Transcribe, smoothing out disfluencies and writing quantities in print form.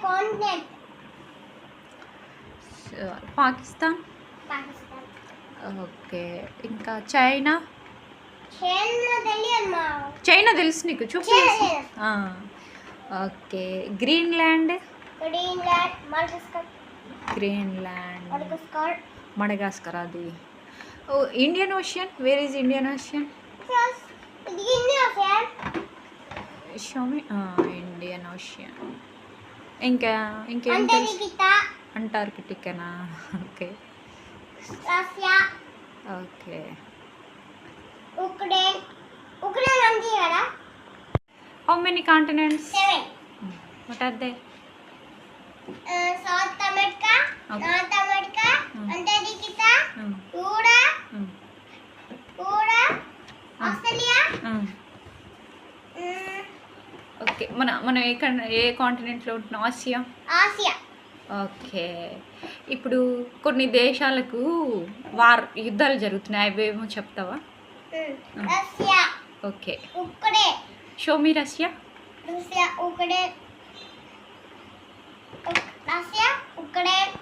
Continent. Pakistan. Pakistan. Okay, ఇంకా China. China తెలుసు నీకు, చూపు. Okay, Greenland. Greenland, Madagascar. అది Indian Ocean. Where is Indian Ocean? Show me. Indian Ocean. ఇంకేం తెలుసు? అంటార్కిటికానా? Okay. Okay. How many continents? 7. What are they? South America, North America, Antarctica, Australia. Okay, మనం ఏ కాంటినెంట్లో ఉంటున్నాం? ఆసియా. ఓకే, ఇప్పుడు కొన్ని దేశాలకు యుద్ధాలు జరుగుతున్నాయి, అవేమో చెప్తావా? Russia. Okay, Ukraine. Show me Russia. Russia, Ukraine.